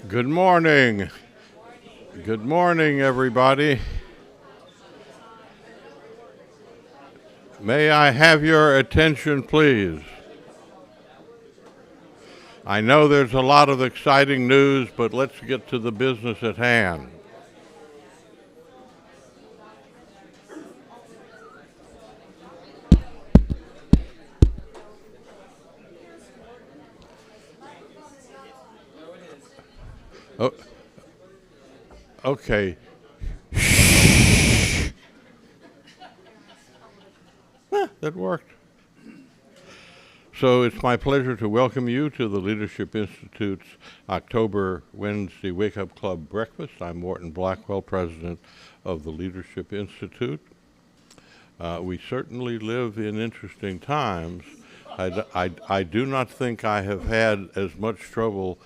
Good morning. Good morning, everybody. May I have your attention, please? I know there's a lot of exciting news, but let's get to the business at hand. Oh, okay. That worked. So it's my pleasure to welcome you to the Leadership Institute's October Wednesday Wake Up Club breakfast. I'm Morton Blackwell, president of the Leadership Institute. We certainly live in interesting times. I do not think I have had as much trouble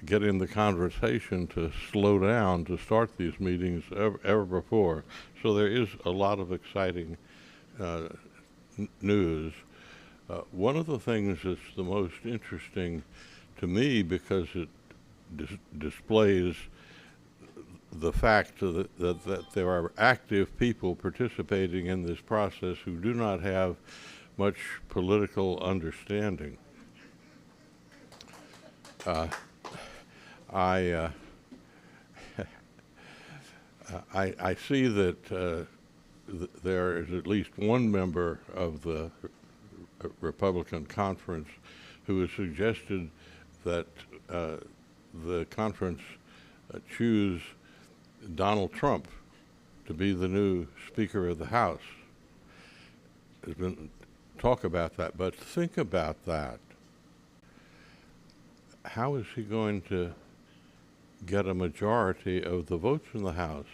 getting the conversation to slow down to start these meetings ever before. So there is a lot of exciting news. One of the things that's the most interesting to me because it displays the fact that there are active people participating in this process who do not have much political understanding. I see that there is at least one member of the Republican conference who has suggested that the conference choose Donald Trump to be the new Speaker of the House. There's been talk about that, but think about that. How is he going to get a majority of the votes in the House?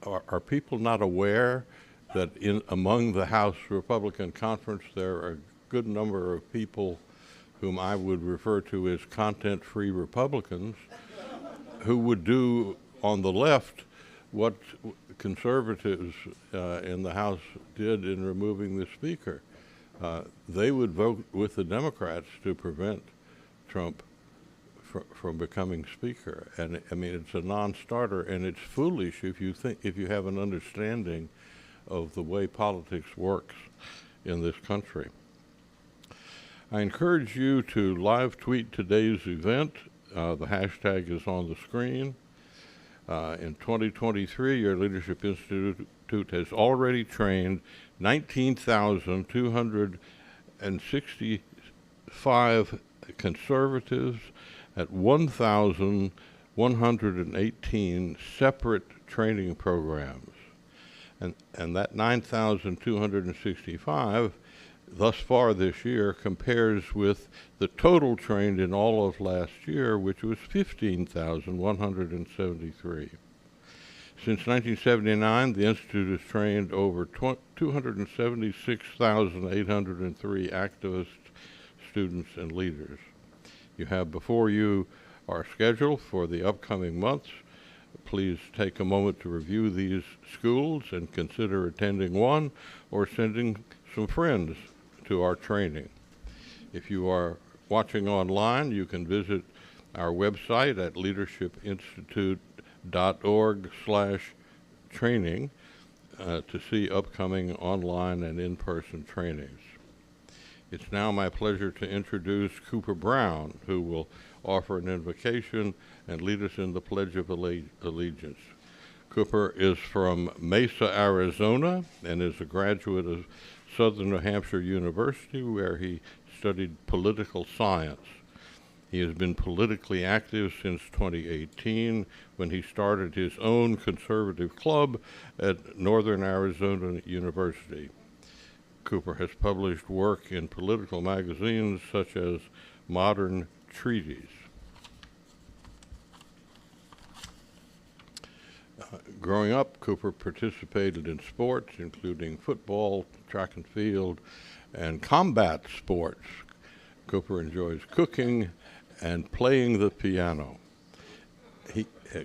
Are people not aware that among the House Republican Conference there are a good number of people whom I would refer to as content-free Republicans who would do on the left what conservatives in the House did in removing the Speaker? They would vote with the Democrats to prevent Trump from becoming Speaker. And I mean, it's a non-starter, and it's foolish if you have an understanding of the way politics works in this country. I encourage you to live tweet today's event. The hashtag is on the screen. In 2023, your Leadership Institute has already trained 19,265 conservatives at 1,118 separate training programs. And that 9,265 thus far this year compares with the total trained in all of last year, which was 15,173. Since 1979, the Institute has trained over 276,803 activists, students, and leaders. You have before you our schedule for the upcoming months. Please take a moment to review these schools and consider attending one or sending some friends to our training. If you are watching online, you can visit our website at leadershipinstitute.org/training to see upcoming online and in-person trainings. It's now my pleasure to introduce Cooper Brown, who will offer an invocation and lead us in the Pledge of Allegiance. Cooper is from Mesa, Arizona, and is a graduate of Southern New Hampshire University, where he studied political science. He has been politically active since 2018, when he started his own conservative club at Northern Arizona University. Cooper has published work in political magazines such as Modern Treaties. Growing up, Cooper participated in sports, including football, track and field, and combat sports. Cooper enjoys cooking and playing the piano.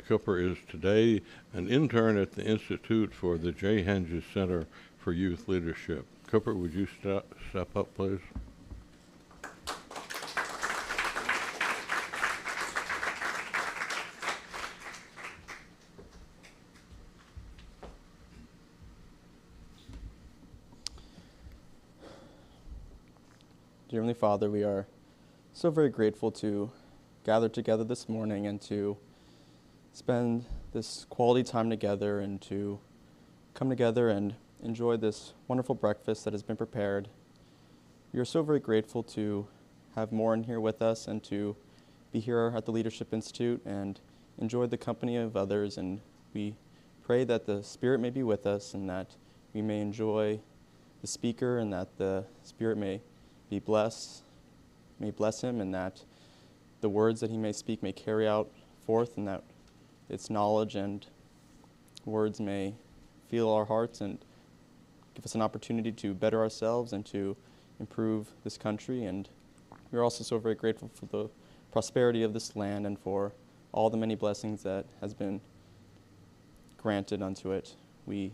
Cooper is today an intern at the Institute for the J. Henges Center for Youth Leadership. Cooper, would you step up, please? Dear Heavenly Father, we are so very grateful to gather together this morning and to spend this quality time together and to come together and enjoy this wonderful breakfast that has been prepared. We are so very grateful to have Morton here with us and to be here at the Leadership Institute and enjoy the company of others, and we pray that the Spirit may be with us and that we may enjoy the speaker and that the Spirit may bless him, and that the words that he may speak may carry out forth, and that its knowledge and words may feel our hearts and give us an opportunity to better ourselves and to improve this country. And we're also so very grateful for the prosperity of this land and for all the many blessings that has been granted unto it. We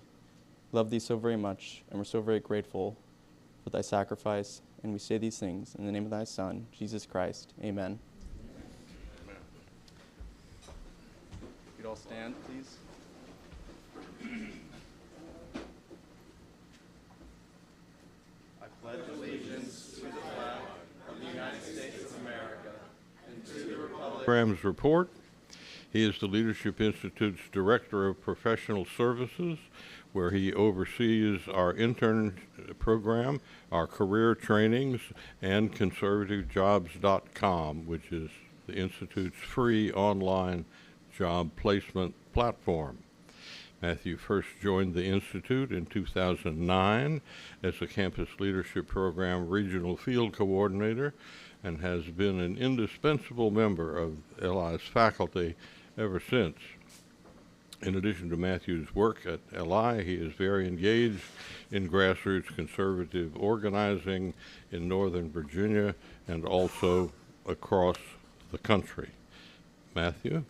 love thee so very much, and we're so very grateful for thy sacrifice, and we say these things in the name of thy Son, Jesus Christ. Amen. Amen. If you'd all stand, please. I pledge allegiance to the flag of the United States of America and to the republic. Program's report. He is the Leadership Institute's Director of Professional Services, where he oversees our intern program, our career trainings, and conservativejobs.com, which is the Institute's free online job placement platform. Matthew first joined the Institute in 2009 as a Campus Leadership Program Regional Field Coordinator and has been an indispensable member of LI's faculty ever since. In addition to Matthew's work at LI, he is very engaged in grassroots conservative organizing in Northern Virginia and also across the country. Matthew?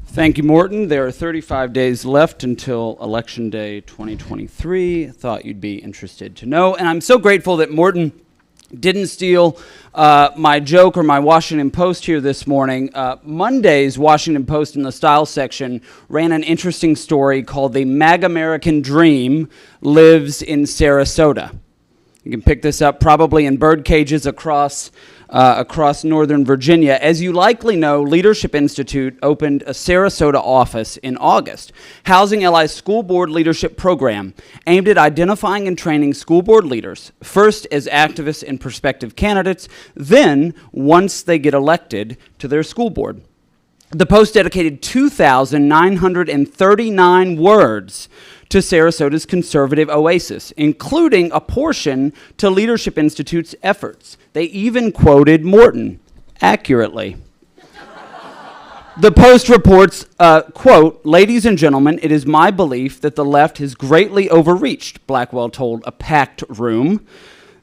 Thank you, Morton. There are 35 days left until Election Day 2023. Thought you'd be interested to know. And I'm so grateful that Morton didn't steal my joke or my Washington Post here this morning. Monday's Washington Post in the style section ran an interesting story called "The MAG American Dream Lives in Sarasota." You can pick this up probably in bird cages across Northern Virginia. As you likely know, Leadership Institute opened a Sarasota office in August, housing LI's school board leadership program aimed at identifying and training school board leaders, first as activists and prospective candidates, then once they get elected to their school board. The Post dedicated 2,939 words to Sarasota's conservative oasis, including a portion to Leadership Institute's efforts. They even quoted Morton accurately. The Post reports, quote, "Ladies and gentlemen, it is my belief that the left has greatly overreached," Blackwell told a packed room.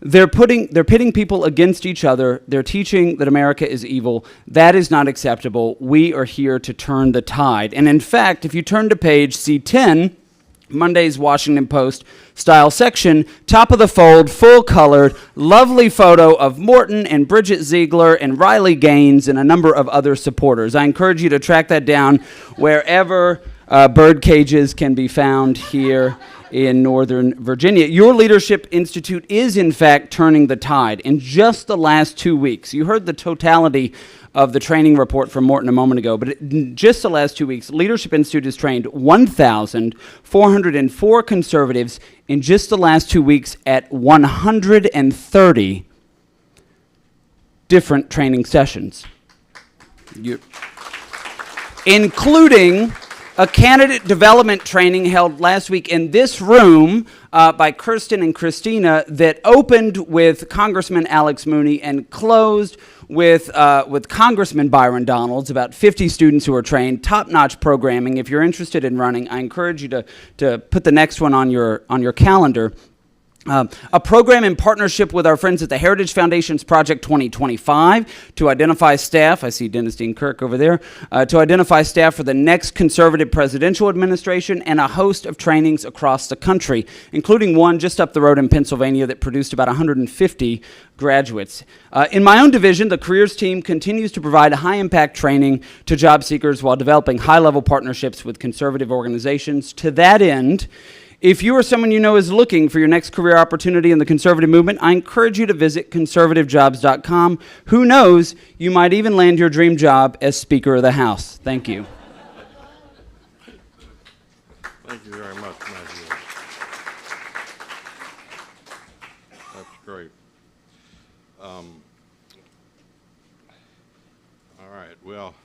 They're pitting people against each other. They're teaching that America is evil. That is not acceptable. We are here to turn the tide. And in fact, if you turn to page C10, Monday's Washington Post style section, top of the fold, full-colored, lovely photo of Morton and Bridget Ziegler and Riley Gaines and a number of other supporters. I encourage you to track that down wherever bird cages can be found here in Northern Virginia. Your Leadership Institute is, in fact, turning the tide. In just the last 2 weeks, you heard the totality of the training report from Morton a moment ago, but in just the last 2 weeks, Leadership Institute has trained 1,404 conservatives in just the last 2 weeks at 130 different training sessions, including a candidate development training held last week in this room by Kirsten and Christina that opened with Congressman Alex Mooney and closed with Congressman Byron Donalds, about 50 students who are trained, top-notch programming. If you're interested in running, I encourage you to put the next one on your calendar. A program in partnership with our friends at the Heritage Foundation's Project 2025 to identify staff, I see Dennis Dean Kirk over there, to identify staff for the next conservative presidential administration, and a host of trainings across the country, including one just up the road in Pennsylvania that produced about 150 graduates. In my own division, the careers team continues to provide high-impact training to job seekers while developing high-level partnerships with conservative organizations. To that end, If you or someone you know is looking for your next career opportunity in the conservative movement, I encourage you to visit conservativejobs.com. Who knows, you might even land your dream job as Speaker of the House. Thank you. Thank you very much, Matthew. That's great. All right, well,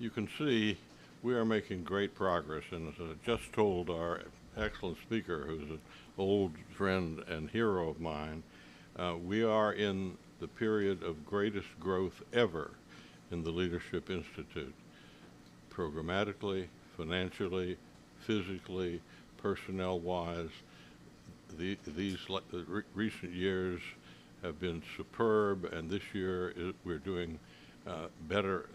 you can see we are making great progress, and as I just told our excellent speaker, who's an old friend and hero of mine, we are in the period of greatest growth ever in the Leadership Institute, programmatically, financially, physically, personnel-wise. These recent years have been superb, and this year we're doing better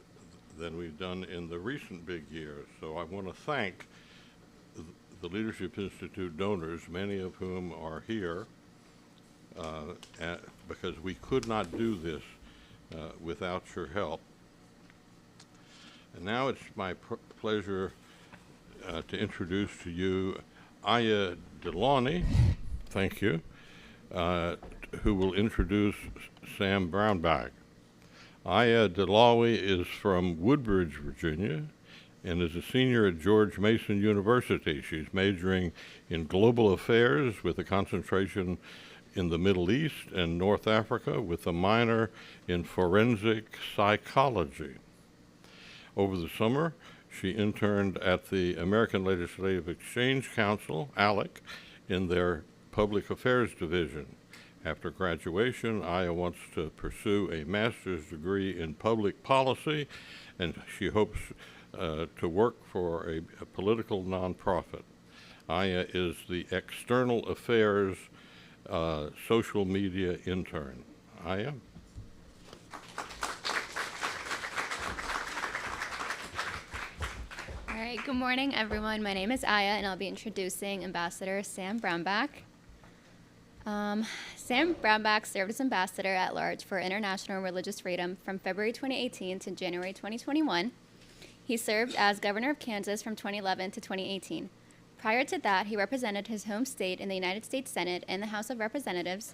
than we've done in the recent big years. So I want to thank the Leadership Institute donors, many of whom are here, because we could not do this without your help. And now it's my pleasure to introduce to you Aya Delani, thank you, who will introduce Sam Brownback. Aya Delani is from Woodbridge, Virginia, and is a senior at George Mason University. She's majoring in global affairs with a concentration in the Middle East and North Africa, with a minor in forensic psychology. Over the summer, she interned at the American Legislative Exchange Council, ALEC, in their Public Affairs Division. After graduation, Aya wants to pursue a master's degree in public policy, and she hopes to work for a political nonprofit. Aya is the External Affairs social media intern. Aya? All right, good morning, everyone. My name is Aya, and I'll be introducing Ambassador Sam Brownback. Sam Brownback served as Ambassador at Large for International Religious Freedom from February 2018 to January 2021. He served as Governor of Kansas from 2011 to 2018. Prior to that, he represented his home state in the United States Senate and the House of Representatives.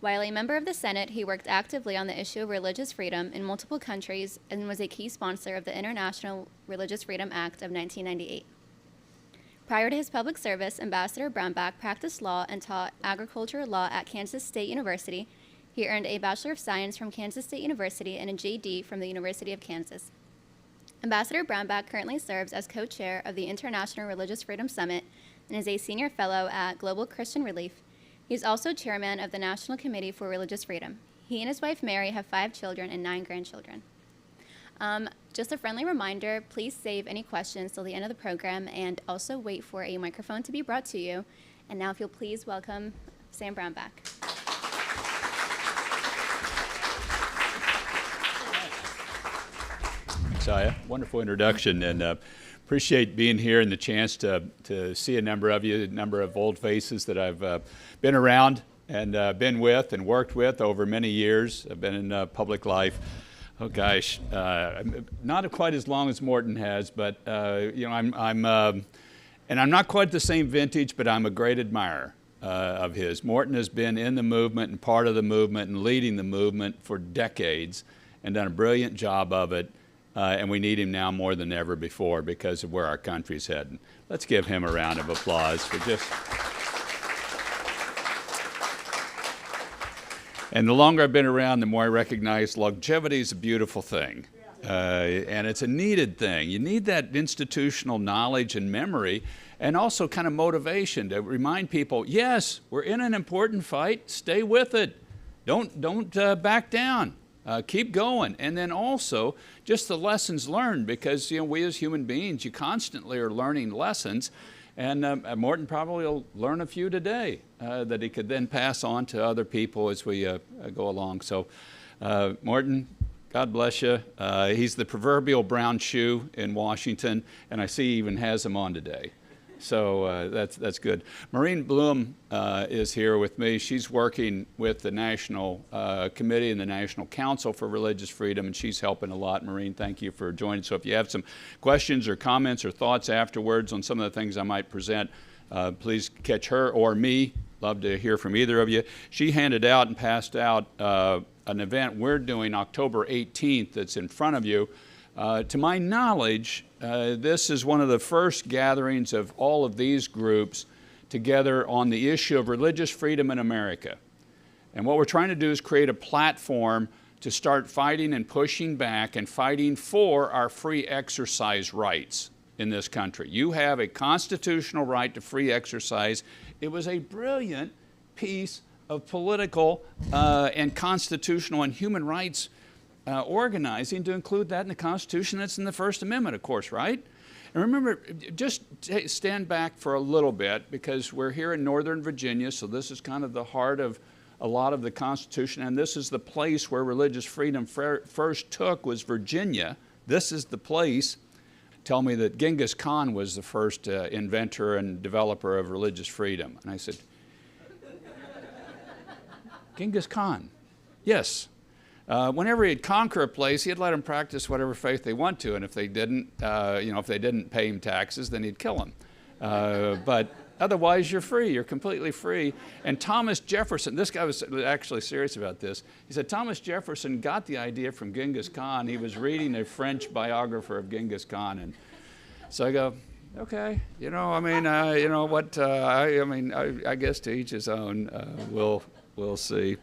While a member of the Senate, he worked actively on the issue of religious freedom in multiple countries and was a key sponsor of the International Religious Freedom Act of 1998. Prior to his public service, Ambassador Brownback practiced law and taught agricultural law at Kansas State University. He earned a Bachelor of Science from Kansas State University and a JD from the University of Kansas. Ambassador Brownback currently serves as co-chair of the International Religious Freedom Summit and is a senior fellow at Global Christian Relief. He is also chairman of the National Committee for Religious Freedom. He and his wife Mary have 5 children and 9 grandchildren. Just a friendly reminder, please save any questions till the end of the program and also wait for a microphone to be brought to you. And now if you'll please welcome Sam Brownback. Thanks, Aya. Wonderful introduction, and appreciate being here and the chance to see a number of you, a number of old faces that I've been around and been with and worked with over many years. I've been in public life. Oh gosh, not quite as long as Morton has, but you know, I'm not quite the same vintage, but I'm a great admirer of his. Morton has been in the movement and part of the movement and leading the movement for decades and done a brilliant job of it. And we need him now more than ever before because of where our country's heading. Let's give him a round of applause for just... And the longer I've been around, the more I recognize longevity is a beautiful thing. And it's a needed thing. You need that institutional knowledge and memory and also kind of motivation to remind people, yes, we're in an important fight, stay with it. Don't back down. Keep going. And then also just the lessons learned, because you know, we as human beings, you constantly are learning lessons. And Morton probably will learn a few today that he could then pass on to other people as we go along. So Morton, God bless you. He's the proverbial brown shoe in Washington, and I see he even has him on today. So that's good. Maureen Bloom is here with me. She's working with the National Committee and the National Council for Religious Freedom, and she's helping a lot. Maureen, thank you for joining. So if you have some questions or comments or thoughts afterwards on some of the things I might present, Please catch her or me. Love to hear from either of you. She handed out and passed out an event we're doing October 18th that's in front of you. To my knowledge, this is one of the first gatherings of all of these groups together on the issue of religious freedom in America. And what we're trying to do is create a platform to start fighting and pushing back and fighting for our free exercise rights in this country. You have a constitutional right to free exercise. It was a brilliant piece of political and constitutional and human rights organizing to include that in the Constitution. That's in the First Amendment, of course, right? And remember, just stand back for a little bit, because we're here in Northern Virginia, so this is kind of the heart of a lot of the Constitution, and this is the place where religious freedom first took, was Virginia. This is the place. Tell me that Genghis Khan was the first inventor and developer of religious freedom. And I said, Genghis Khan, yes. Whenever he'd conquer a place, he'd let them practice whatever faith they want to, and if they didn't, if they didn't pay him taxes, then he'd kill them. But otherwise, you're free. You're completely free. And Thomas Jefferson, this guy was actually serious about this. He said Thomas Jefferson got the idea from Genghis Khan. He was reading a French biographer of Genghis Khan, and so I go, okay, I guess to each his own. We'll see.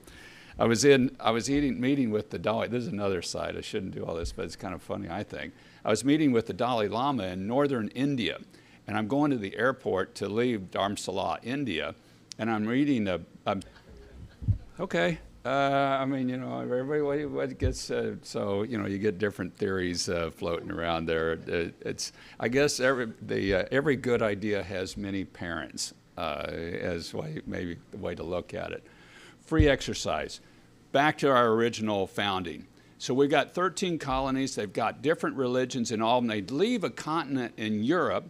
I was meeting with the Dalai. This is another side. I shouldn't do all this, but it's kind of funny, I think. I was meeting with the Dalai Lama in northern India, and I'm going to the airport to leave Dharamsala, India, and I'm reading everybody what gets, you get different theories floating around there. I guess every good idea has many parents, maybe the way to look at it. Free exercise. Back to our original founding. So we've got 13 colonies. They've got different religions in all of them. They leave a continent in Europe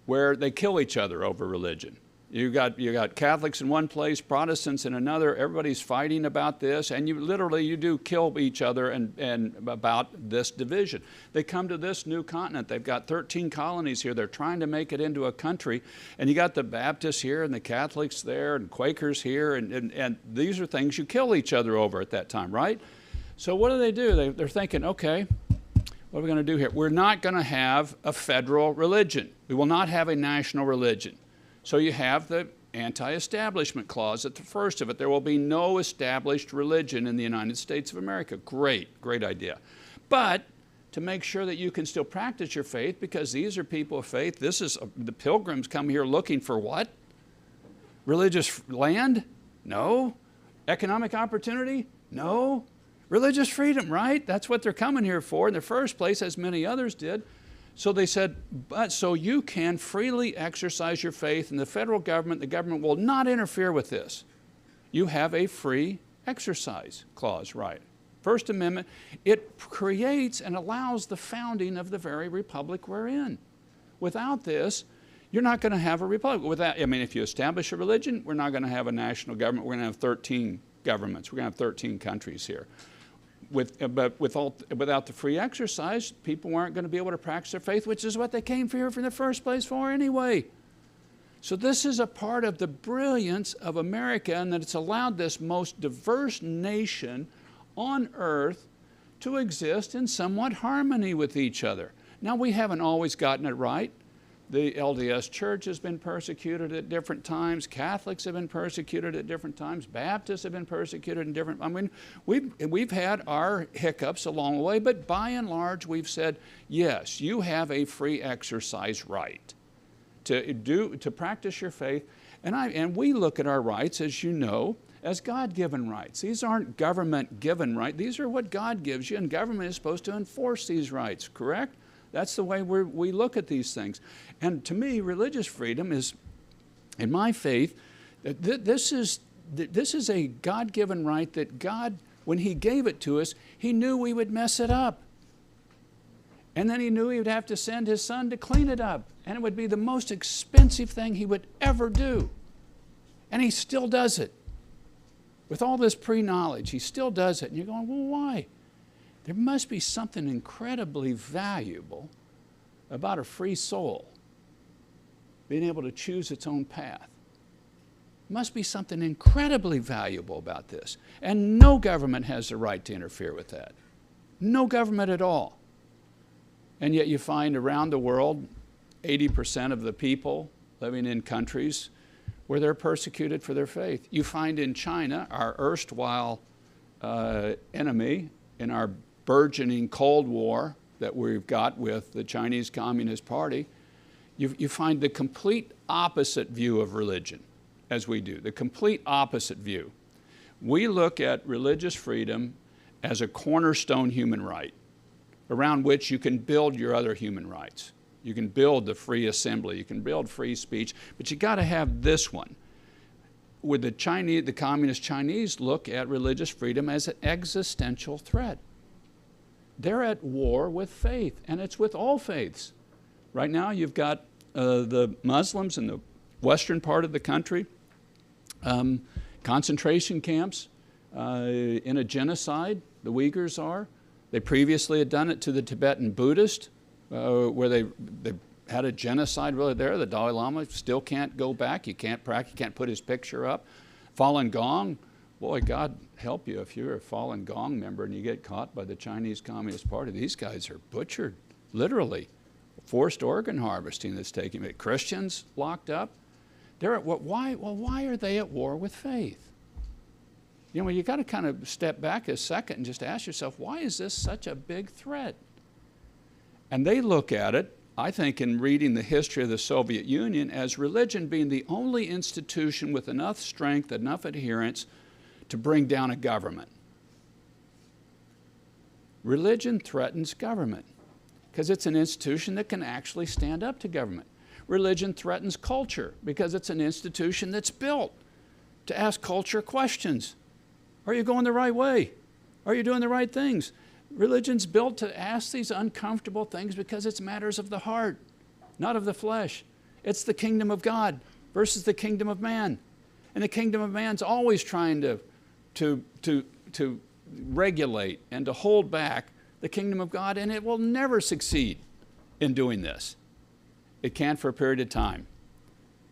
where they kill each other over religion. You got Catholics in one place, Protestants in another. Everybody's fighting about this, and you do kill each other and about this division. They come to this new continent. They've got 13 colonies here. They're trying to make it into a country, and you got the Baptists here and the Catholics there and Quakers here, and these are things you kill each other over at that time, right? So what do? They're thinking, okay, what are we going to do here? We're not going to have a federal religion. We will not have a national religion. So you have the anti-establishment clause at the first of it. There will be no established religion in the United States of America. Great idea. But to make sure that you can still practice your faith, because these are people of faith. The pilgrims come here looking for what? Religious land? No. Economic opportunity? No. Religious freedom, right? That's what they're coming here for in the first place, as many others did. So they said, so you can freely exercise your faith, and the government will not interfere with this. You have a free exercise clause, right? First Amendment, it creates and allows the founding of the very republic we're in. Without this, you're not going to have a republic. If you establish a religion, we're not going to have a national government. We're going to have 13 governments. We're going to have 13 countries here. But without the free exercise, people weren't going to be able to practice their faith, which is what they came here in the first place for anyway. So this is a part of the brilliance of America, and that it's allowed this most diverse nation on earth to exist in somewhat harmony with each other. Now, we haven't always gotten it right. The LDS Church has been persecuted at different times. Catholics have been persecuted at different times. Baptists have been persecuted in different. We've had our hiccups along the way, but by and large, we've said, yes, you have a free exercise right to practice your faith. And we look at our rights, as you know, as God-given rights. These aren't government-given rights. These are what God gives you, and government is supposed to enforce these rights, correct? That's the way we look at these things. And to me, religious freedom is, in my faith, this is a God-given right that God, when He gave it to us, He knew we would mess it up. And then He knew He would have to send His Son to clean it up. And it would be the most expensive thing He would ever do. And He still does it. With all this pre-knowledge, He still does it. And you're going, well, why? There must be something incredibly valuable about a free soul. being able to choose its own path. Must be something incredibly valuable about this. And no government has the right to interfere with that. No government at all. And yet you find around the world, 80% of the people living in countries where they're persecuted for their faith. You find in China, our erstwhile enemy in our burgeoning Cold War that we've got with the Chinese Communist Party, you find the complete opposite view of religion as we do, the complete opposite view. We look at religious freedom as a cornerstone human right around which you can build your other human rights. You can build the free assembly, you can build free speech, but you got to have this one. With the communist Chinese look at religious freedom as an existential threat. They're at war with faith, and it's with all faiths. Right now you've got the Muslims in the western part of the country, concentration camps in a genocide, the Uyghurs are. They previously had done it to the Tibetan Buddhist, where they had a genocide really there. The Dalai Lama still can't go back. You can't put his picture up. Falun Gong, boy, God help you if you're a Falun Gong member and you get caught by the Chinese Communist Party. These guys are butchered, literally. Forced organ harvesting that's taking place. Christians locked up. Why are they at war with faith? You know, you got to kind of step back a second and just ask yourself, why is this such a big threat? And they look at it, I think, in reading the history of the Soviet Union, as religion being the only institution with enough strength, enough adherence to bring down a government. Religion threatens government because it's an institution that can actually stand up to government. Religion threatens culture because it's an institution that's built to ask culture questions. Are you going the right way? Are you doing the right things? Religion's built to ask these uncomfortable things because it's matters of the heart, not of the flesh. It's the kingdom of God versus the kingdom of man. And the kingdom of man's always trying to regulate and to hold back the kingdom of God, and it will never succeed in doing this. It can for a period of time,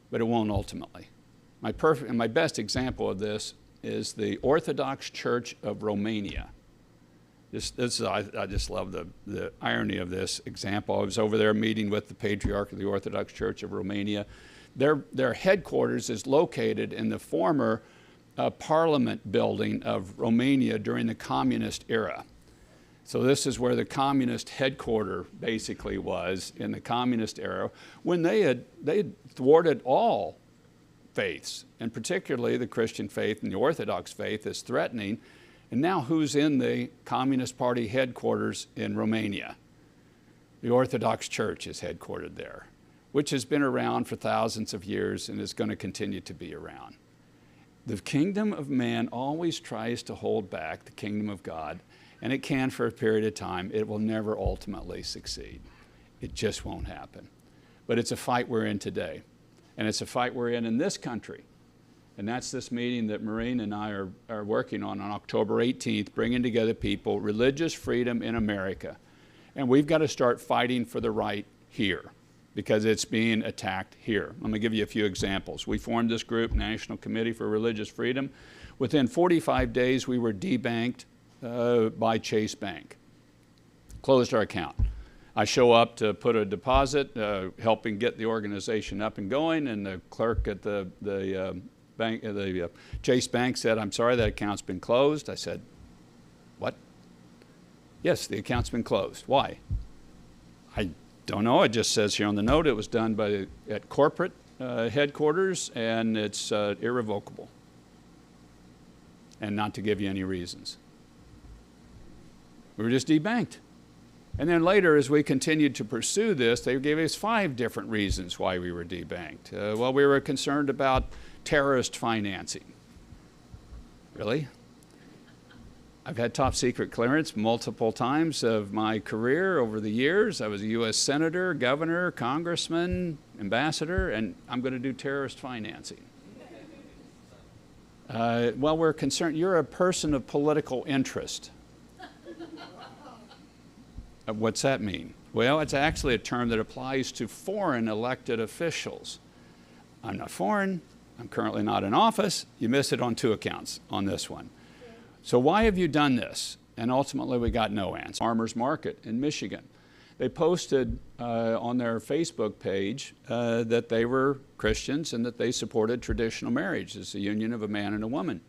but it won't ultimately. My best example of this is the Orthodox Church of Romania. I just love the irony of this example. I was over there meeting with the Patriarch of the Orthodox Church of Romania. Their headquarters is located in the former parliament building of Romania during the communist era. So this is where the communist headquarters basically was in the communist era, when they had thwarted all faiths, and particularly the Christian faith and the Orthodox faith is threatening. And now who's in the Communist Party headquarters in Romania? The Orthodox Church is headquartered there, which has been around for thousands of years and is going to continue to be around. The kingdom of man always tries to hold back the kingdom of God, and it can for a period of time. It will never ultimately succeed. It just won't happen. But it's a fight we're in today, and it's a fight we're in this country. And that's this meeting that Maureen and I are working on October 18th, bringing together people, religious freedom in America. And we've got to start fighting for the right here because it's being attacked here. Let me give you a few examples. We formed this group, National Committee for Religious Freedom. Within 45 days, we were debanked by Chase Bank. Closed our account. I show up to put a deposit, helping get the organization up and going, and the clerk at the Chase Bank said, "I'm sorry, that account's been closed." I said, "What?" "Yes, the account's been closed." "Why?" "I don't know. It just says here on the note it was done at corporate headquarters, and it's irrevocable, and not to give you any reasons." We were just debanked. And then later, as we continued to pursue this, they gave us 5 different reasons why we were debanked. Well, we were concerned about terrorist financing. Really? I've had top secret clearance multiple times of my career over the years. I was a U.S. senator, governor, congressman, ambassador, and I'm going to do terrorist financing. Well, we're concerned. You're a person of political interest. What's that mean? Well, it's actually a term that applies to foreign elected officials. I'm not foreign. I'm currently not in office. You missed it on 2 accounts on this one. So why have you done this? And ultimately, we got no answer. Farmers Market in Michigan. They posted on their Facebook page that they were Christians and that they supported traditional marriage as the union of a man and a woman.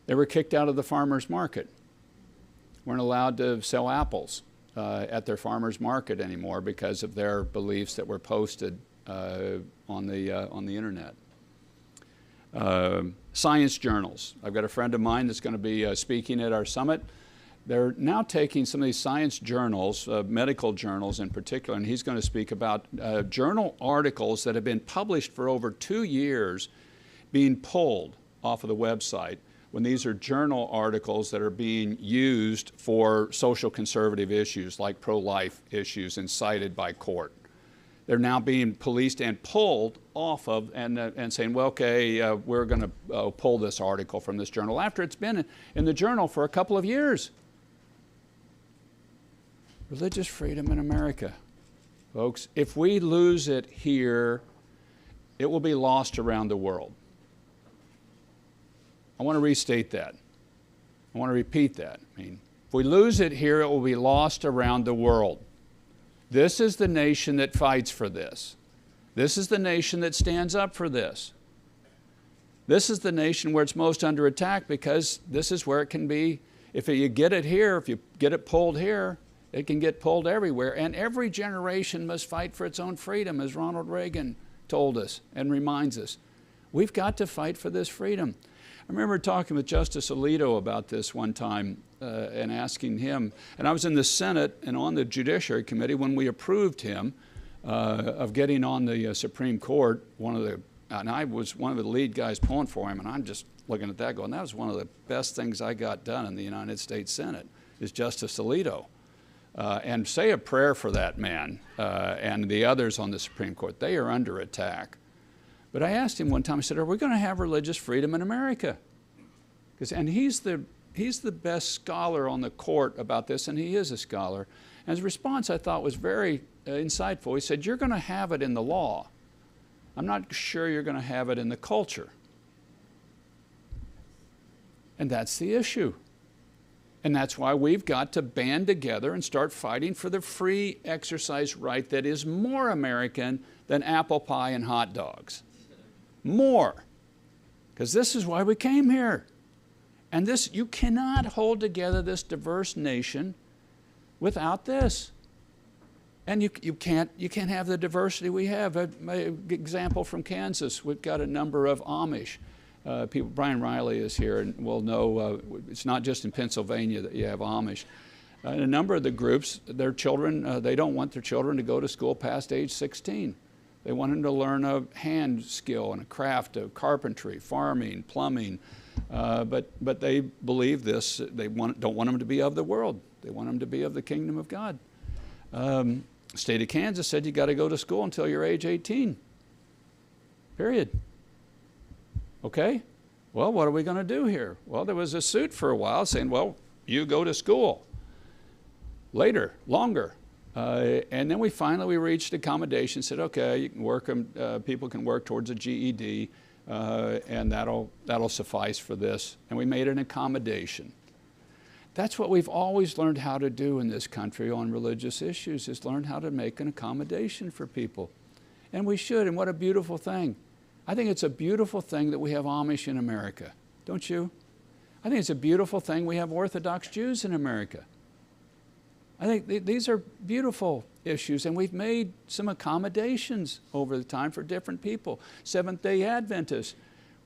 They were kicked out of the farmers market. Weren't allowed to sell apples at their farmers market anymore because of their beliefs that were posted on the internet. Science journals. I've got a friend of mine that's going to be speaking at our summit. They're now taking some of these science journals, medical journals in particular, and he's going to speak about journal articles that have been published for over 2 years being pulled off of the website when these are journal articles that are being used for social conservative issues like pro-life issues and cited by court. They're now being policed and pulled off of and saying, well, okay, we're going to pull this article from this journal after it's been in the journal for a couple of years. Religious freedom in America. Folks, if we lose it here, it will be lost around the world. I want to restate that. I want to repeat that. I mean, if we lose it here, it will be lost around the world. This is the nation that fights for this. This is the nation that stands up for this. This is the nation where it's most under attack because this is where it can be, if you get it here, if you get it pulled here, it can get pulled everywhere. And every generation must fight for its own freedom, as Ronald Reagan told us and reminds us. We've got to fight for this freedom. I remember talking with Justice Alito about this one time and asking him, and I was in the Senate and on the Judiciary Committee when we approved him of getting on the Supreme Court. And I was one of the lead guys pulling for him, and I'm just looking at that going, that was one of the best things I got done in the United States Senate, is Justice Alito. And say a prayer for that man and the others on the Supreme Court. They are under attack. But I asked him one time, I said, are we going to have religious freedom in America? And he's the best scholar on the court about this, and he is a scholar. And his response, I thought, was very insightful. He said, you're going to have it in the law. I'm not sure you're going to have it in the culture. And that's the issue. And that's why we've got to band together and start fighting for the free exercise right that is more American than apple pie and hot dogs. More. Because this is why we came here. And this, you cannot hold together this diverse nation without this. And you can't have the diversity we have. An example from Kansas, we've got a number of Amish people. Brian Riley is here and will know it's not just in Pennsylvania that you have Amish. A number of the groups, their children, they don't want their children to go to school past age 16. They want them to learn a hand skill and a craft of carpentry, farming, plumbing. But they believe this, they don't want them to be of the world. They want them to be of the kingdom of God. State of Kansas said you got to go to school until you're age 18. Period. Okay? Well, what are we going to do here? Well, there was a suit for a while saying, well, you go to school. Later, longer. And then we finally reached accommodation, said, okay, you can work, people can work towards a GED, and that'll suffice for this. And we made an accommodation. That's what we've always learned how to do in this country on religious issues, is learn how to make an accommodation for people. And we should, and what a beautiful thing. I think it's a beautiful thing that we have Amish in America, don't you? I think it's a beautiful thing we have Orthodox Jews in America. I think these are beautiful issues, and we've made some accommodations over the time for different people. Seventh-day Adventists,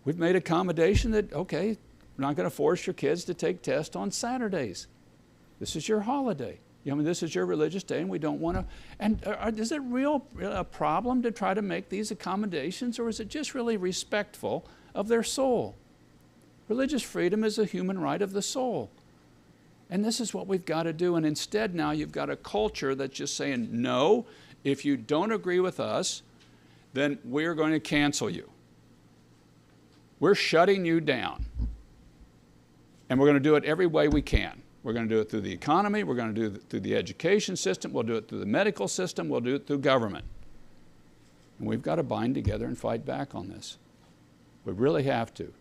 we've made accommodation that, okay, we're not going to force your kids to take tests on Saturdays. This is your holiday. I mean, this is your religious day, and we don't want to. And is it a problem to try to make these accommodations, or is it just really respectful of their soul? Religious freedom is a human right of the soul. And this is what we've got to do. And instead now you've got a culture that's just saying, no, if you don't agree with us, then we're going to cancel you. We're shutting you down. And we're going to do it every way we can. We're going to do it through the economy. We're going to do it through the education system. We'll do it through the medical system. We'll do it through government. And we've got to bind together and fight back on this. We really have to.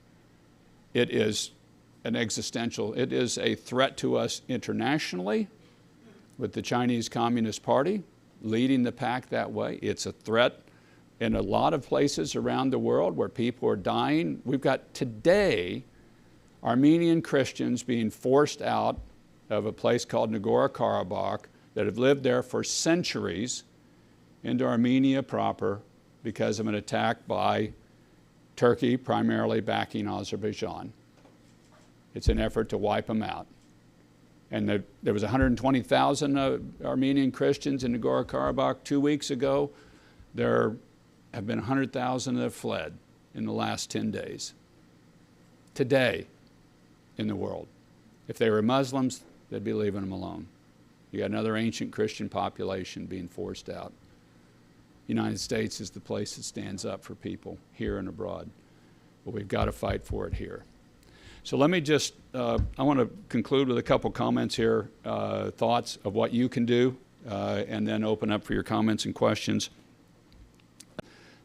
It is an existential, it is a threat to us internationally with the Chinese Communist Party leading the pack that way. It's a threat in a lot of places around the world where people are dying. We've got today Armenian Christians being forced out of a place called Nagorno-Karabakh that have lived there for centuries into Armenia proper because of an attack by Turkey, primarily backing Azerbaijan. It's an effort to wipe them out. And there was 120,000 Armenian Christians in Nagorno-Karabakh 2 weeks ago. There have been 100,000 that have fled in the last 10 days. Today in the world. If they were Muslims, they'd be leaving them alone. You got another ancient Christian population being forced out. The United States is the place that stands up for people here and abroad. But we've got to fight for it here. So let me just, I want to conclude with a couple comments here, thoughts of what you can do, and then open up for your comments and questions.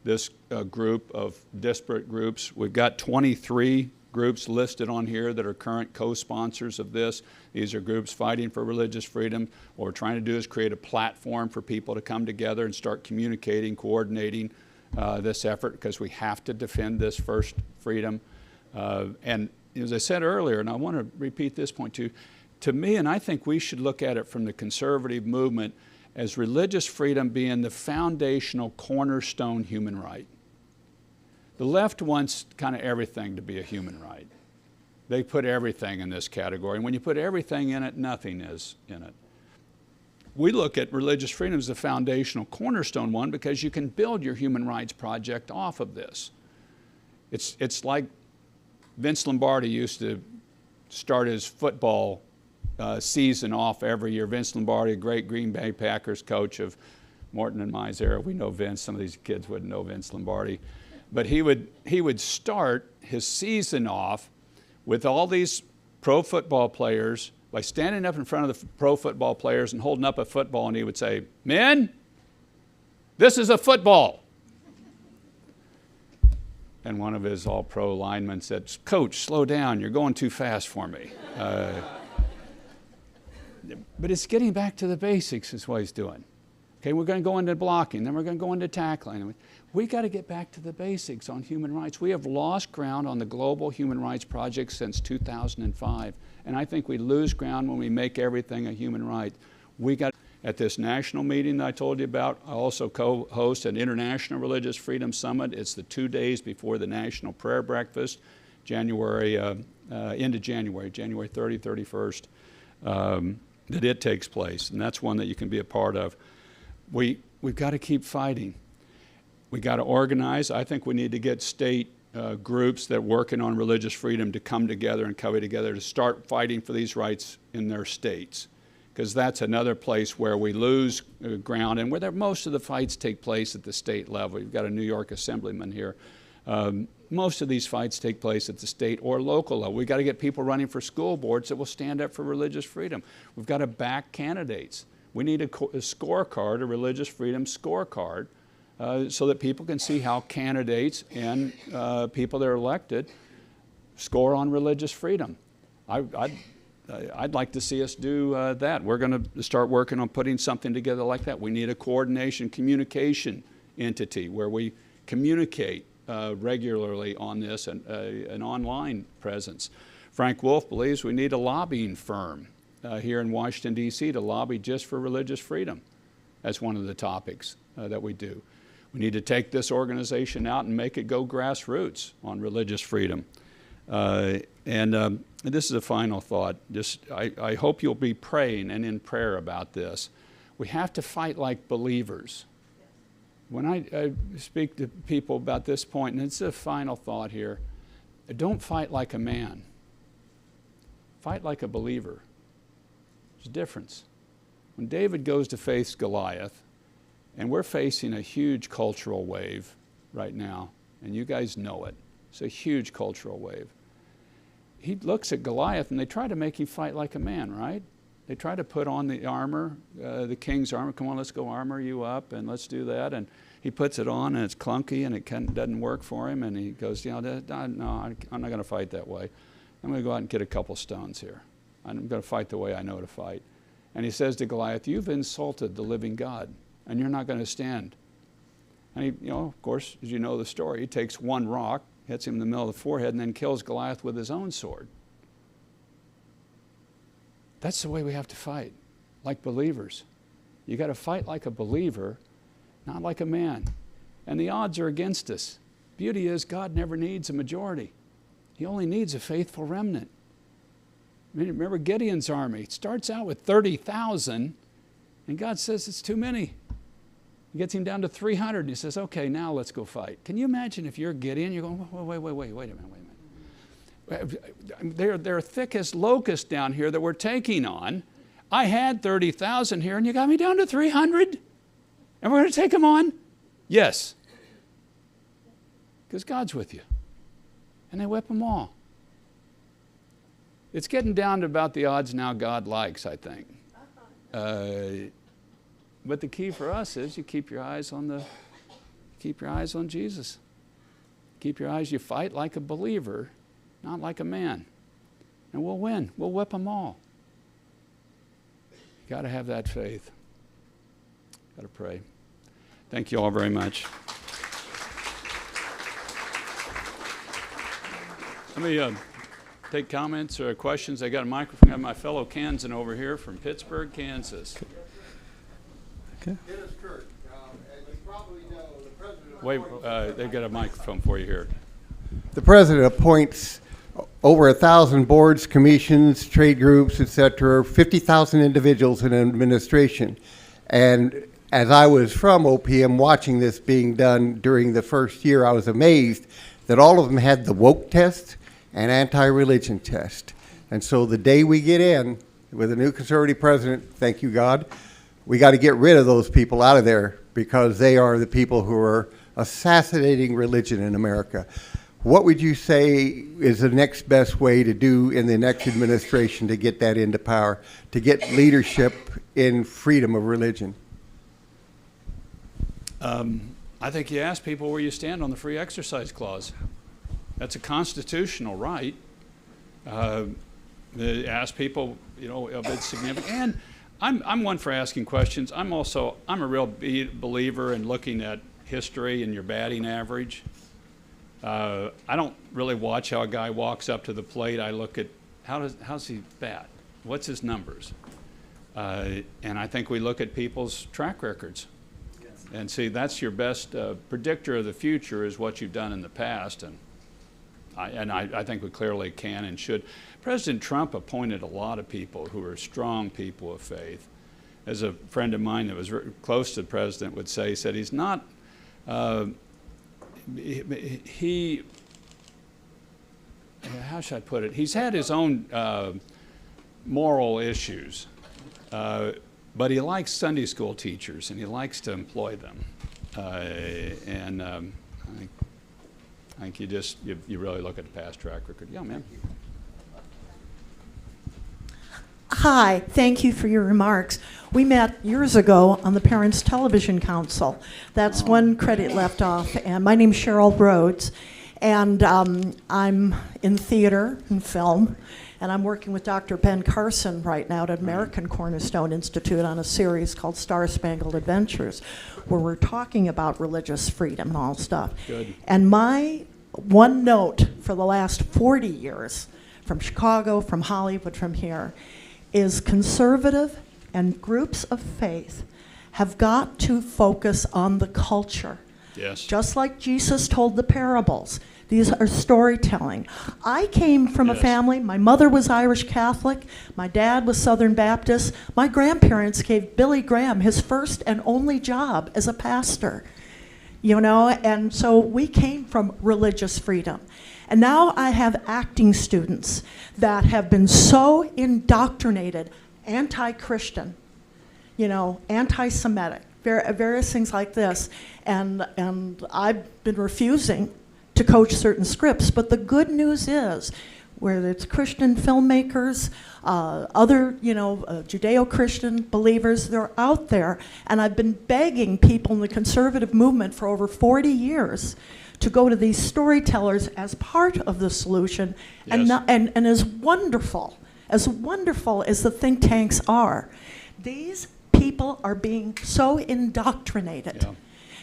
This group of disparate groups, we've got 23 groups listed on here that are current co-sponsors of this. These are groups fighting for religious freedom. What we're trying to do is create a platform for people to come together and start communicating, coordinating this effort, because we have to defend this first freedom. And as I said earlier, and I want to repeat this point too, to me, and I think we should look at it from the conservative movement as religious freedom being the foundational cornerstone human right. The left wants kind of everything to be a human right. They put everything in this category. And when you put everything in it, nothing is in it. We look at religious freedom as the foundational cornerstone one because you can build your human rights project off of this. It's like Vince Lombardi used to start his football season off every year. Vince Lombardi, a great Green Bay Packers coach of Morton and my era. We know Vince. Some of these kids wouldn't know Vince Lombardi. But he would start his season off with all these pro football players by standing up in front of the pro football players and holding up a football, and he would say, "Men, this is a football." And one of his all-pro linemen said, "Coach, slow down. You're going too fast for me." But it's getting back to the basics is what he's doing. Okay, we're going to go into blocking, then we're going to go into tackling. We got to get back to the basics on human rights. We have lost ground on the global human rights project since 2005, and I think we lose ground when we make everything a human right. We got at this national meeting that I told you about. I also co-host an International Religious Freedom Summit. It's the 2 days before the National Prayer Breakfast, end of January, January 30, 31st, that it takes place, and that's one that you can be a part of. We've got to keep fighting. We got to organize. I think we need to get state groups that are working on religious freedom to come together and come together to start fighting for these rights in their states, because that's another place where we lose ground and where most of the fights take place at the state level. You've got a New York assemblyman here. Most of these fights take place at the state or local level. We've got to get people running for school boards that will stand up for religious freedom. We've got to back candidates. We need a scorecard, a religious freedom scorecard, so that people can see how candidates and people that are elected score on religious freedom. I'd like to see us do that. We're going to start working on putting something together like that. We need a coordination, communication entity where we communicate regularly on this and an online presence. Frank Wolf believes we need a lobbying firm here in Washington, D.C. to lobby just for religious freedom as one of the topics that we do. We need to take this organization out and make it go grassroots on religious freedom. And this is a final thought. I hope you'll be praying and in prayer about this. We have to fight like believers. When I speak to people about this point, and it's a final thought here, don't fight like a man. Fight like a believer. There's a difference. When David goes to face Goliath, and we're facing a huge cultural wave right now, and you guys know it. It's a huge cultural wave. He looks at Goliath, and they try to make him fight like a man, right? They try to put on the armor, the king's armor. Come on, let's go armor you up, and let's do that. And he puts it on and it's clunky and it doesn't work for him, and he goes, no, I'm not going to fight that way. I'm going to go out and get a couple stones here. I'm going to fight the way I know to fight. And he says to Goliath, you've insulted the living God, and you're not going to stand. And he, of course, as you know the story, he takes one rock, hits him in the middle of the forehead, and then kills Goliath with his own sword. That's the way we have to fight, like believers. You got to fight like a believer, not like a man. And the odds are against us. Beauty is God never needs a majority. He only needs a faithful remnant. I mean, remember Gideon's army. It starts out with 30,000, and God says it's too many. He gets him down to 300, and he says, okay, now let's go fight. Can you imagine if you're Gideon, you're going, wait a minute. They're thick as locusts down here that we're taking on. I had 30,000 here, and you got me down to 300? And we're going to take them on? Yes. Because God's with you. And they whip them all. It's getting down to about the odds now God likes, I think. But the key for us is you keep your eyes on Jesus. Keep your eyes, you fight like a believer, not like a man. And we'll win. We'll whip them all. You got to have that faith. Got to pray. Thank you all very much. Let me take comments or questions. I got a microphone. I have my fellow Kansan over here from Pittsburgh, Kansas. Okay. Dennis Kirk, as you probably know, the president. Wait, they've got a microphone for you here. The president appoints over 1,000 boards, commissions, trade groups, etc., 50,000 individuals in administration. And as I was from OPM watching this being done during the first year, I was amazed that all of them had the woke test and anti-religion test. And so the day we get in with a new conservative president, thank you God, we got to get rid of those people out of there because they are the people who are assassinating religion in America. What would you say is the next best way to do in the next administration to get that into power, to get leadership in freedom of religion? I think you ask people where you stand on the free exercise clause. That's a constitutional right. Ask people, if it's significant. And I'm one for asking questions. I'm a real believer in looking at history and your batting average. I don't really watch how a guy walks up to the plate. I look at how's he bat? What's his numbers? And I think we look at people's track records. And see, that's your best predictor of the future is what you've done in the past. And I think we clearly can and should. President Trump appointed a lot of people who are strong people of faith. As a friend of mine that was close to the president would say, he said he's not, how should I put it? He's had his own moral issues, but he likes Sunday school teachers and he likes to employ them. I think you really look at the past track record. Yeah, ma'am. Hi, thank you for your remarks. We met years ago on the Parents Television Council. That's one credit left off. And my name's Cheryl Rhodes, and I'm in theater and film, and I'm working with Dr. Ben Carson right now at American Cornerstone Institute on a series called Star Spangled Adventures, where we're talking about religious freedom and all stuff. Good. And my one note for the last 40 years, from Chicago, from Hollywood, from here, is conservative and groups of faith have got to focus on the culture. Yes. Just like Jesus told the parables. These are storytelling. I came from a family, my mother was Irish Catholic, my dad was Southern Baptist. My grandparents gave Billy Graham his first and only job as a pastor. And so we came from religious freedom. And now I have acting students that have been so indoctrinated, anti-Christian, anti-Semitic, various things like this. And I've been refusing to coach certain scripts. But the good news is whether it's Christian filmmakers, other, Judeo-Christian believers, they're out there. And I've been begging people in the conservative movement for over 40 years to go to these storytellers as part of the solution. Yes. And as wonderful as the think tanks are, these people are being so indoctrinated. Yeah.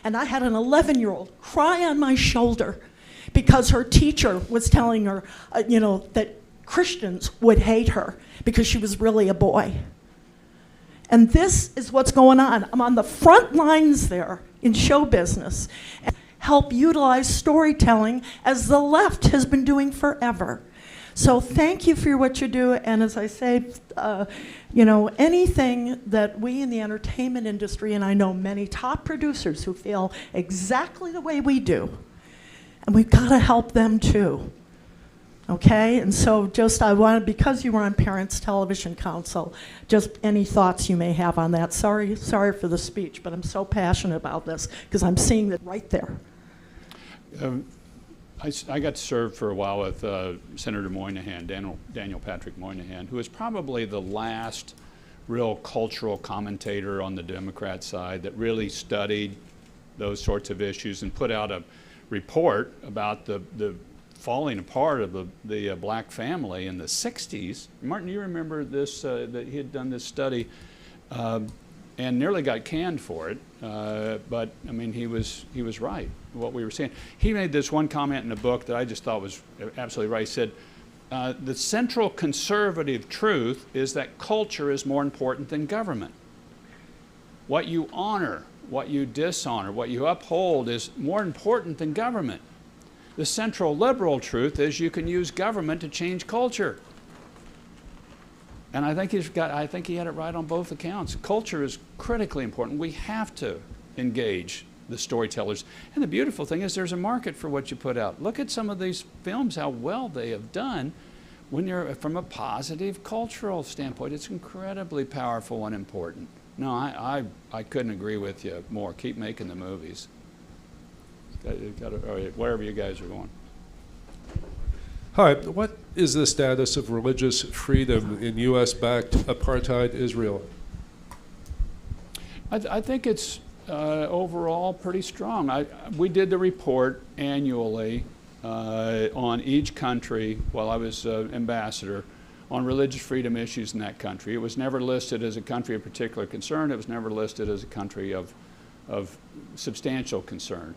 And I had an 11-year-old cry on my shoulder because her teacher was telling her, that Christians would hate her because she was really a boy. And this is what's going on. I'm on the front lines there in show business. And help utilize storytelling as the left has been doing forever. So thank you for what you do. And as I say, anything that we in the entertainment industry, and I know many top producers who feel exactly the way we do, and we've got to help them too. Okay, and so I wanted, because you were on Parents Television Council, just any thoughts you may have on that. Sorry for the speech, but I'm so passionate about this because I'm seeing it right there. I got to serve for a while with Senator Moynihan, Daniel Patrick Moynihan, who is probably the last real cultural commentator on the Democrat side that really studied those sorts of issues and put out a report about the falling apart of the black family in the 60s. Martin, you remember this, that he had done this study and nearly got canned for it, but I mean, he was right, what we were saying. He made this one comment in the book that I just thought was absolutely right. He said, the central conservative truth is that culture is more important than government. What you honor, what you dishonor, what you uphold is more important than government. The central liberal truth is you can use government to change culture. And I think he had it right on both accounts. Culture is critically important. We have to engage the storytellers. And the beautiful thing is there's a market for what you put out. Look at some of these films, how well they have done when you're from a positive cultural standpoint. It's incredibly powerful and important. No, I couldn't agree with you more. Keep making the movies. Wherever you guys are going. Hi, what is the status of religious freedom in U.S.-backed apartheid Israel? I think it's overall pretty strong. We did the report annually on each country while I was ambassador on religious freedom issues in that country. It was never listed as a country of particular concern. It was never listed as a country of substantial concern.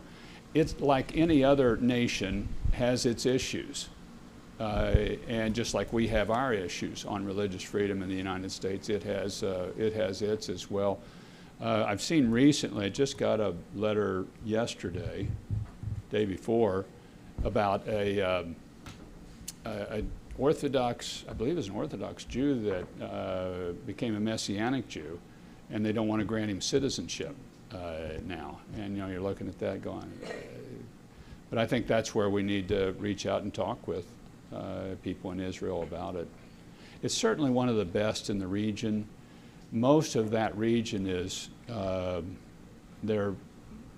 It's like any other nation has its issues. And just like we have our issues on religious freedom in the United States, it has its as well. I've seen recently, I just got a letter yesterday, day before, about a Orthodox, I believe it was an Orthodox Jew that became a Messianic Jew, and they don't want to grant him citizenship now. And you're looking at that going, but I think that's where we need to reach out and talk with people in Israel about it. It's certainly one of the best in the region. Most of that region is, they're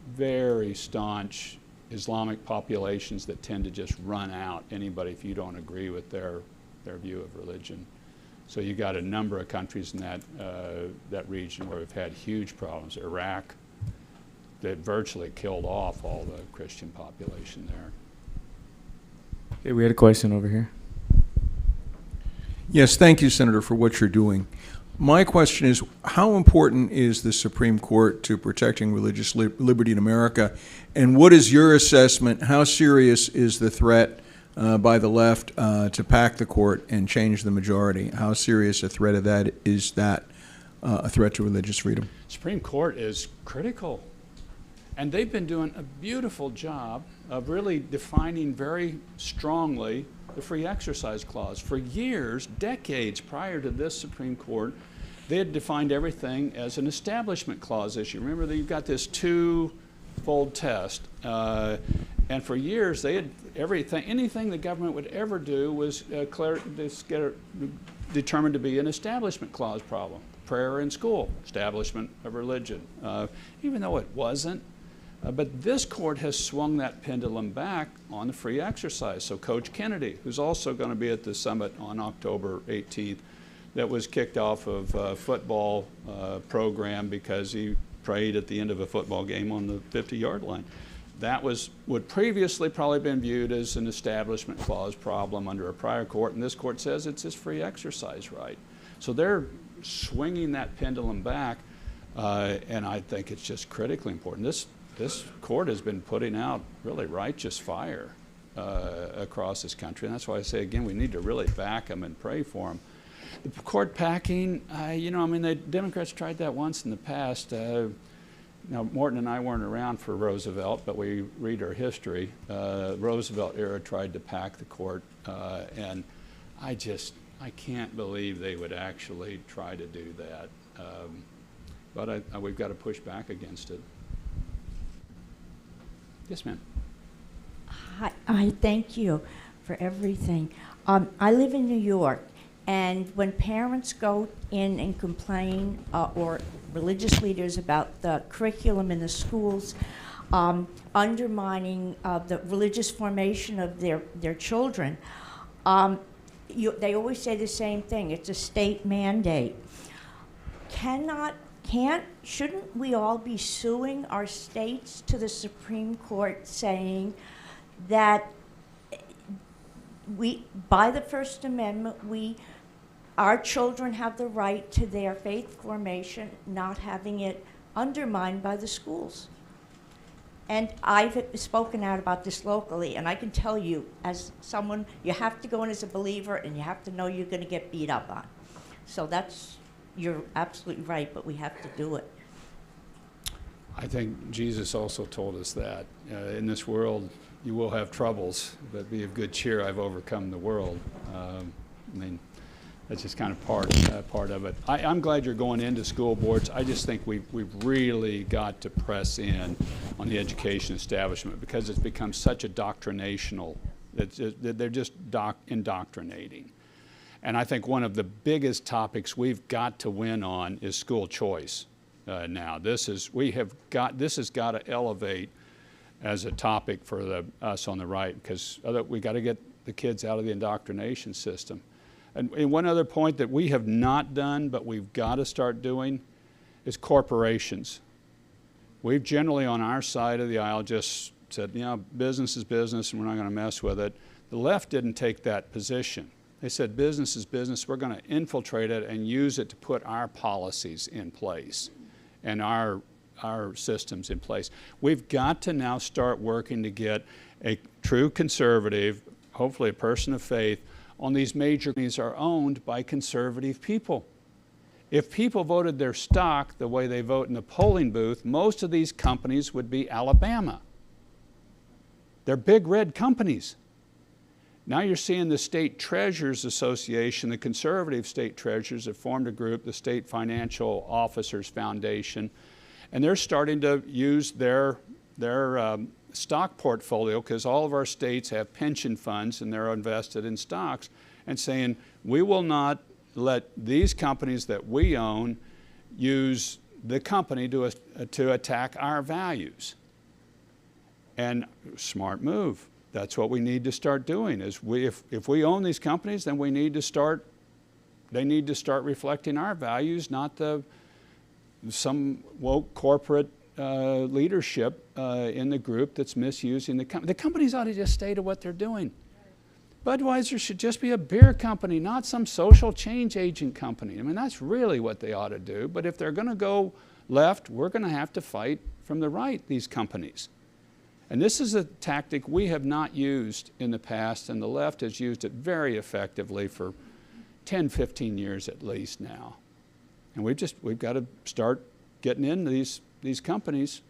very staunch Islamic populations that tend to just run out anybody if you don't agree with their view of religion. So you got a number of countries in that region where we've had huge problems. Iraq, that virtually killed off all the Christian population there. Okay, we had a question over here. Yes, thank you, Senator, for what you're doing. My question is, how important is the Supreme Court to protecting religious liberty in America? And what is your assessment? How serious is the threat by the left to pack the court and change the majority? How serious a threat of that is that, a threat to religious freedom? Supreme Court is critical. And they've been doing a beautiful job of really defining very strongly the free exercise clause. For years, decades prior to this Supreme Court, they had defined everything as an establishment clause issue. Remember that you've got this two-fold test. And for years, they had anything the government would ever do was determined to be an establishment clause problem. Prayer in school, establishment of religion. Even though it wasn't, But this court has swung that pendulum back on the free exercise. So Coach Kennedy, who's also going to be at the summit on October 18th, that was kicked off of a football program because he prayed at the end of a football game on the 50-yard line. That would previously probably been viewed as an establishment clause problem under a prior court, and this court says it's his free exercise right. So they're swinging that pendulum back, and I think it's just critically important. This court has been putting out really righteous fire across this country, and that's why I say again we need to really back them and pray for them. The court packing, the Democrats tried that once in the past. Now, Morton and I weren't around for Roosevelt, but we read our history. Roosevelt era tried to pack the court, and I can't believe they would actually try to do that. But we've got to push back against it. Yes, ma'am. I thank you for everything. I live in New York, and when parents go in and complain, or religious leaders about the curriculum in the schools, undermining the religious formation of their children, they always say the same thing. It's a state mandate. Shouldn't we all be suing our states to the Supreme Court saying that by the First Amendment, our children have the right to their faith formation, not having it undermined by the schools? And I've spoken out about this locally, and I can tell you, as someone, you have to go in as a believer, and you have to know you're going to get beat up on. So you're absolutely right, but we have to do it. I think Jesus also told us that in this world you will have troubles, but be of good cheer. I've overcome the world. That's just kind of part of it. I'm glad you're going into school boards. I just think we've really got to press in on the education establishment because it's become such a doctrinational. They're just indoctrinating. And I think one of the biggest topics we've got to win on is school choice. Now, this has got to elevate as a topic for us on the right, because we got to get the kids out of the indoctrination system. And one other point that we have not done, but we've got to start doing, is corporations. We've generally on our side of the aisle just said, business is business and we're not going to mess with it. The left didn't take that position. They said business is business, we're going to infiltrate it and use it to put our policies in place and our systems in place. We've got to now start working to get a true conservative, hopefully a person of faith, on these major companies are owned by conservative people. If people voted their stock the way they vote in the polling booth, most of these companies would be Alabama. They're big red companies. Now you're seeing the State Treasurers Association, the conservative state treasurers have formed a group, the State Financial Officers Foundation, and they're starting to use their stock portfolio, because all of our states have pension funds and they're invested in stocks, and saying we will not let these companies that we own use the company to attack our values. And smart move. That's what we need to start doing. Is if we own these companies, then they need to start reflecting our values, not some woke corporate leadership in the group that's misusing the company. The companies ought to just stay to what they're doing. Budweiser should just be a beer company, not some social change agent company. That's really what they ought to do. But if they're going to go left, we're going to have to fight from the right, these companies. And this is a tactic we have not used in the past, and the left has used it very effectively for 10, 15 years at least now. And we've got to start getting into these companies.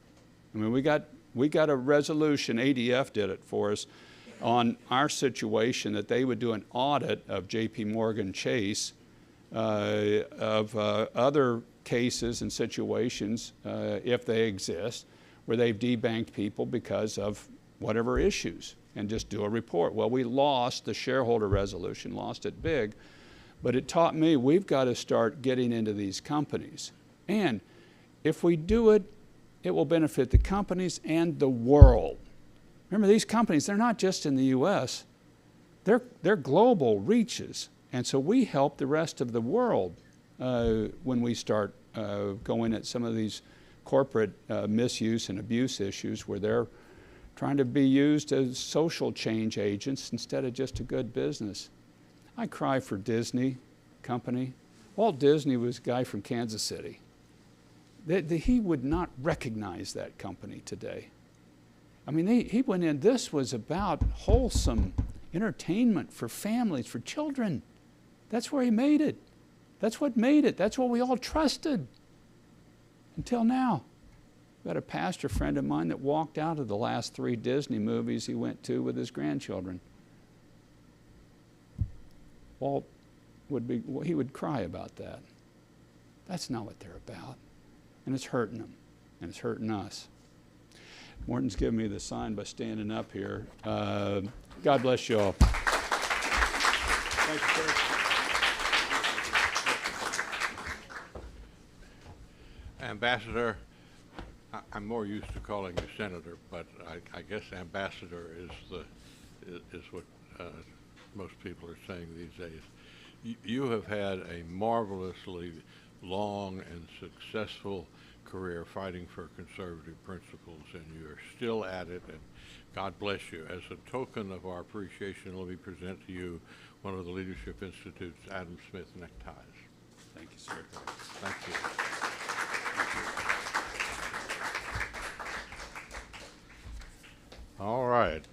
We got a resolution, ADF did it for us, on our situation that they would do an audit of JP Morgan Chase, of other cases and situations, if they exist, where they've debanked people because of whatever issues, and just do a report. Well, we lost the shareholder resolution, lost it big, but it taught me we've got to start getting into these companies. And if we do it it will benefit the companies and the world. Remember, these companies, they're not just in the U.S., they're global reaches. And so we help the rest of the world when we start going at some of these corporate misuse and abuse issues where they're trying to be used as social change agents instead of just a good business. I cry for Disney company. Walt Disney was a guy from Kansas City. He would not recognize that company today. I mean, he went in, this was about wholesome entertainment for families, for children. That's where he made it. That's what made it. That's what we all trusted until now. I've got a pastor friend of mine that walked out of the last 3 Disney movies he went to with his grandchildren. Walt he would cry about that. That's not what they're about. And it's hurting them, and it's hurting us. Morton's giving me the sign by standing up here. God bless you all. Thank you, sir. Ambassador, I'm more used to calling you Senator, but I guess Ambassador is what most people are saying these days. You have had a marvelously long and successful career fighting for conservative principles, and you're still at it, and God bless you. As a token of our appreciation, let me present to you one of the Leadership Institute's Adam Smith neckties. Thank you, sir. Thank you. All right.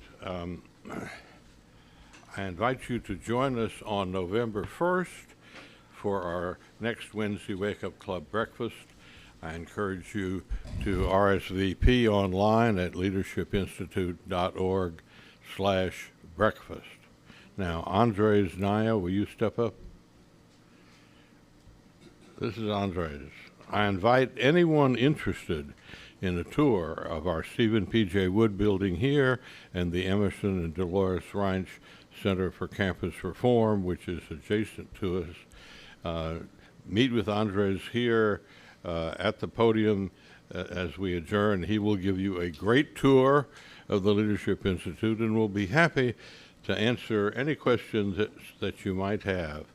I invite you to join us on November 1st for our next Wednesday Wake Up Club breakfast. I encourage you to RSVP online at leadershipinstitute.org/breakfast. Now, Andres Naya, will you step up? This is Andres. I invite anyone interested in a tour of our Stephen P.J. Wood building here and the Emerson and Dolores Reinsch Center for Campus Reform, which is adjacent to us. Meet with Andres here at the podium as we adjourn. He will give you a great tour of the Leadership Institute and will be happy to answer any questions that you might have.